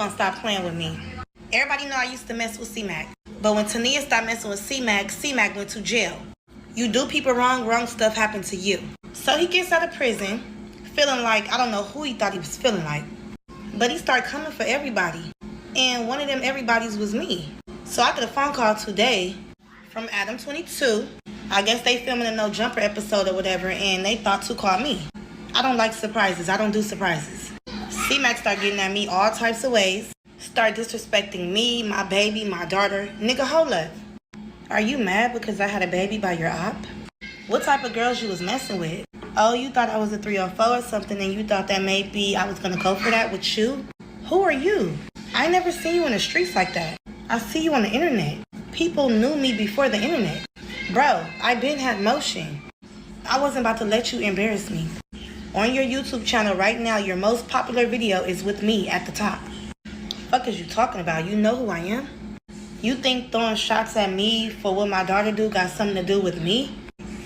gonna stop playing with me. Everybody know I used to mess with C-Mac. But when Tanea stopped messing with C-Mac, C-Mac went to jail. You do people wrong, wrong stuff happen to you. So he gets out of prison, feeling like, I don't know who he thought he was feeling like. But he started coming for everybody. And one of them everybody's was me. So I got a phone call today from Adam22. I guess they filming a No Jumper episode or whatever, and they thought to call me. I don't like surprises. I don't do surprises. C-Mac started getting at me all types of ways. Start disrespecting me, my baby, my daughter. Nigga, hold up. Are you mad because I had a baby by your op? What type of girls you was messing with? Oh, you thought I was a 304 or something and you thought that maybe I was gonna go for that with you? Who are you? I never seen you in the streets like that. I see you on the internet. People knew me before the internet. Bro, I been had motion. I wasn't about to let you embarrass me. On your YouTube channel right now, your most popular video is with me at the top. Fuck is you talking about? You know who I am? You think throwing shots at me for what my daughter do got something to do with me?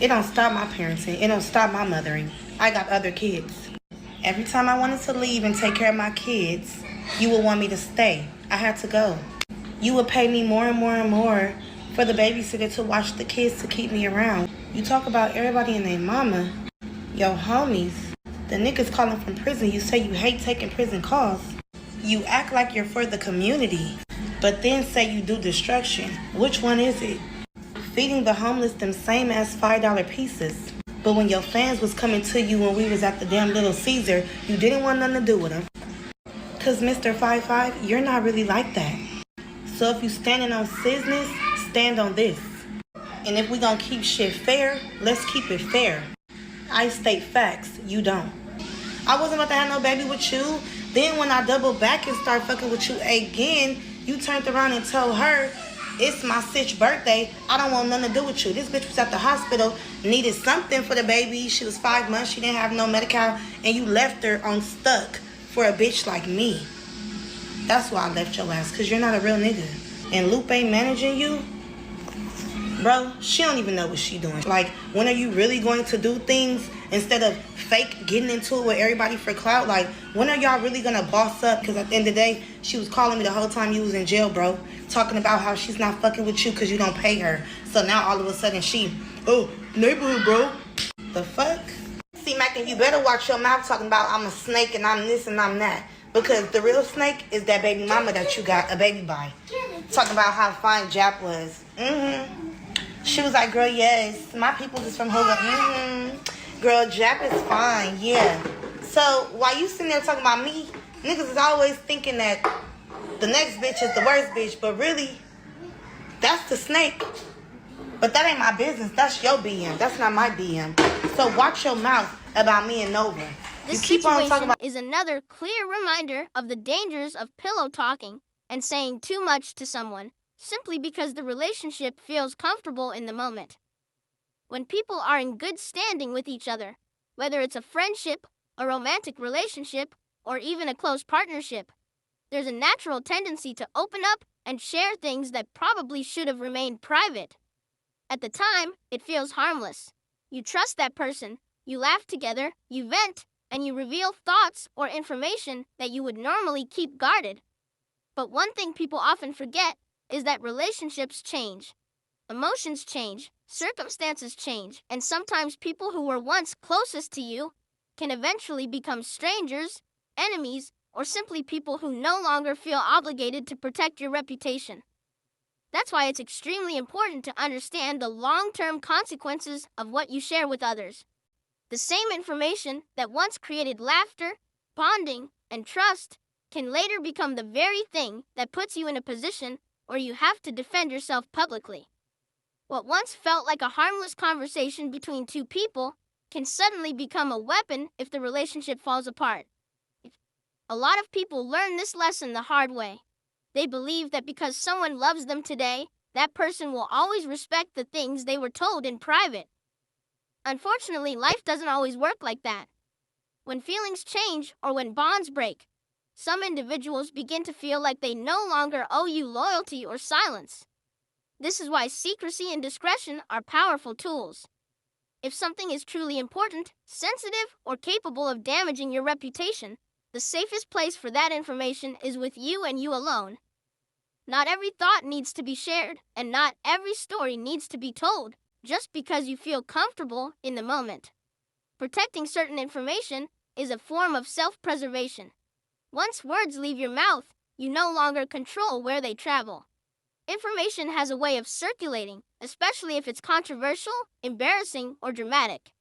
It don't stop my parenting. It don't stop my mothering. I got other kids. Every time I wanted to leave and take care of my kids, you would want me to stay. I had to go. You would pay me more and more and more for the babysitter to watch the kids to keep me around. You talk about everybody and their mama, your homies, the niggas calling from prison. You say you hate taking prison calls. You act like you're for the community, but then say you do destruction. Which one is it? Feeding the homeless them same as $5 pieces. But when your fans was coming to you when we was at the damn Little Caesar, you didn't want nothing to do with them. Cause Mr. 55, you're not really like that. So if you standing on business, stand on this. And if we gonna keep shit fair, let's keep it fair. I state facts, you don't. I wasn't about to have no baby with you. Then when I double back and start fucking with you again, you turned around and told her, it's my 6th birthday, I don't want nothing to do with you. This bitch was at the hospital, needed something for the baby. She was 5 months, she didn't have no medical, and you left her on stuck for a bitch like me. That's why I left your ass, because you're not a real nigga. And Lupe managing you, bro, she don't even know what she doing. Like, when are you really going to do things instead of fake getting into it with everybody for clout? Like, when are y'all really gonna boss up? Because at the end of the day, she was calling me the whole time you was in jail, bro. Talking about how she's not fucking with you because you don't pay her. So now all of a sudden oh, neighborhood, bro. The fuck? See, Mac, and you better watch your mouth talking about I'm a snake and I'm this and I'm that. Because the real snake is that baby mama that you got a baby by. Talking about how fine Jap was. She was like, girl, yes, my people is from Hoover. Girl, Jap is fine, yeah. So while you sitting there talking about me, niggas is always thinking that the next bitch is the worst bitch, but really, that's the snake. But that ain't my business. That's your BM. That's not my BM. So watch your mouth about me and Nova. This situation is another clear reminder of the dangers of pillow talking and saying too much to someone simply because the relationship feels comfortable in the moment. When people are in good standing with each other, whether it's a friendship, a romantic relationship, or even a close partnership, there's a natural tendency to open up and share things that probably should have remained private. At the time, it feels harmless. You trust that person, you laugh together, you vent, and you reveal thoughts or information that you would normally keep guarded. But one thing people often forget is that relationships change. Emotions change, circumstances change, and sometimes people who were once closest to you can eventually become strangers, enemies, or simply people who no longer feel obligated to protect your reputation. That's why it's extremely important to understand the long-term consequences of what you share with others. The same information that once created laughter, bonding, and trust can later become the very thing that puts you in a position where you have to defend yourself publicly. What once felt like a harmless conversation between two people can suddenly become a weapon if the relationship falls apart. A lot of people learn this lesson the hard way. They believe that because someone loves them today, that person will always respect the things they were told in private. Unfortunately, life doesn't always work like that. When feelings change or when bonds break, some individuals begin to feel like they no longer owe you loyalty or silence. This is why secrecy and discretion are powerful tools. If something is truly important, sensitive, or capable of damaging your reputation, The safest place for that information is with you and you alone. Not every thought needs to be shared, and not every story needs to be told, just because you feel comfortable in the moment. Protecting certain information is a form of self-preservation. Once words leave your mouth, you no longer control where they travel. Information has a way of circulating, especially if it's controversial, embarrassing, or dramatic.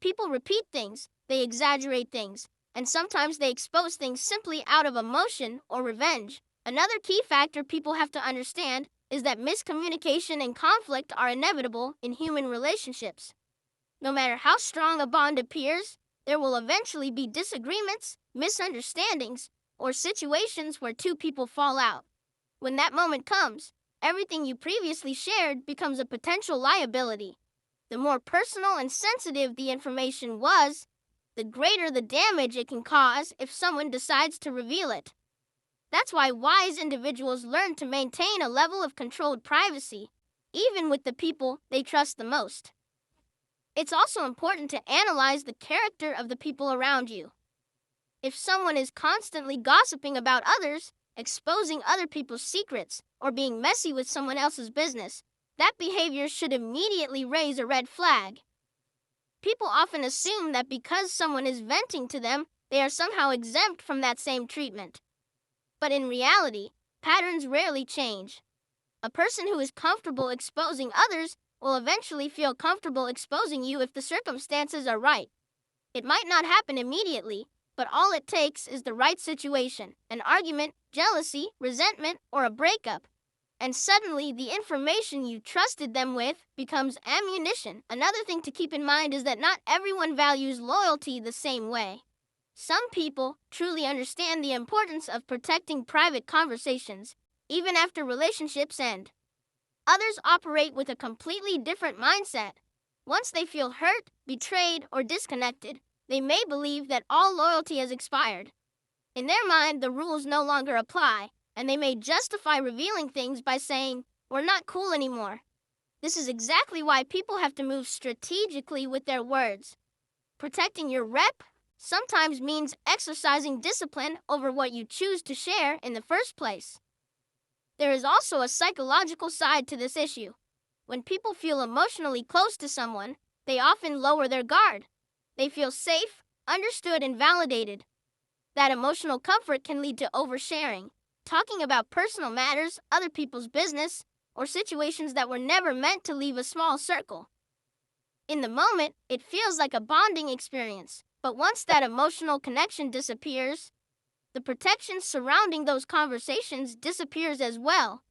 People repeat things, they exaggerate things, and sometimes they expose things simply out of emotion or revenge. Another key factor people have to understand is that miscommunication and conflict are inevitable in human relationships. No matter how strong a bond appears, there will eventually be disagreements, misunderstandings, or situations where two people fall out. When that moment comes, everything you previously shared becomes a potential liability. The more personal and sensitive the information was, the greater the damage it can cause if someone decides to reveal it. That's why wise individuals learn to maintain a level of controlled privacy, even with the people they trust the most. It's also important to analyze the character of the people around you. If someone is constantly gossiping about others, exposing other people's secrets, or being messy with someone else's business, that behavior should immediately raise a red flag. People often assume that because someone is venting to them, they are somehow exempt from that same treatment. But in reality, patterns rarely change. A person who is comfortable exposing others will eventually feel comfortable exposing you if the circumstances are right. It might not happen immediately, but all it takes is the right situation, an argument, jealousy, resentment, or a breakup. And suddenly, the information you trusted them with becomes ammunition. Another thing to keep in mind is that not everyone values loyalty the same way. Some people truly understand the importance of protecting private conversations, even after relationships end. Others operate with a completely different mindset. Once they feel hurt, betrayed, or disconnected, they may believe that all loyalty has expired. In their mind, the rules no longer apply, and they may justify revealing things by saying, "We're not cool anymore." This is exactly why people have to move strategically with their words. Protecting your rep sometimes means exercising discipline over what you choose to share in the first place. There is also a psychological side to this issue. When people feel emotionally close to someone, they often lower their guard. They feel safe, understood, and validated. That emotional comfort can lead to oversharing, talking about personal matters, other people's business, or situations that were never meant to leave a small circle. In the moment, it feels like a bonding experience, but once that emotional connection disappears, the protection surrounding those conversations disappears as well.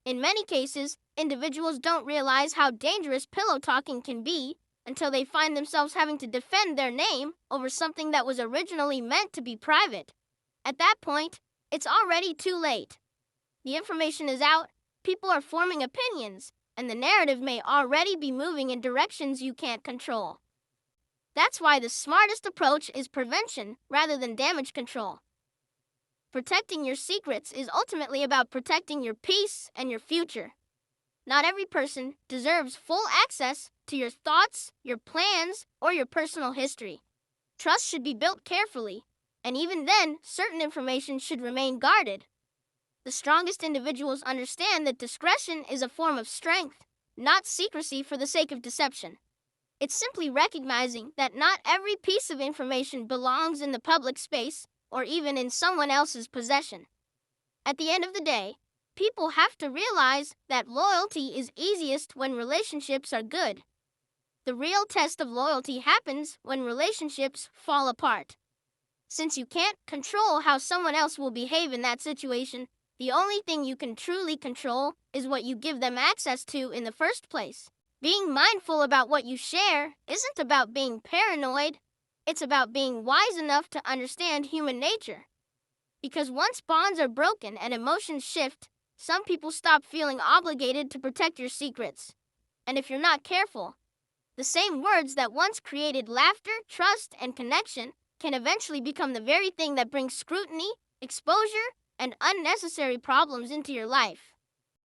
In many cases, individuals don't realize how dangerous pillow talking can be until they find themselves having to defend their name over something that was originally meant to be private. At that point, it's already too late. The information is out, people are forming opinions, and the narrative may already be moving in directions you can't control. That's why the smartest approach is prevention rather than damage control. Protecting your secrets is ultimately about protecting your peace and your future. Not every person deserves full access to your thoughts, your plans, or your personal history. Trust should be built carefully, and even then, certain information should remain guarded. The strongest individuals understand that discretion is a form of strength, not secrecy for the sake of deception. It's simply recognizing that not every piece of information belongs in the public space or even in someone else's possession. At the end of the day, people have to realize that loyalty is easiest when relationships are good. The real test of loyalty happens when relationships fall apart. Since you can't control how someone else will behave in that situation, the only thing you can truly control is what you give them access to in the first place. Being mindful about what you share isn't about being paranoid. It's about being wise enough to understand human nature. Because once bonds are broken and emotions shift, some people stop feeling obligated to protect your secrets. And if you're not careful, the same words that once created laughter, trust, and connection can eventually become the very thing that brings scrutiny, exposure, and unnecessary problems into your life.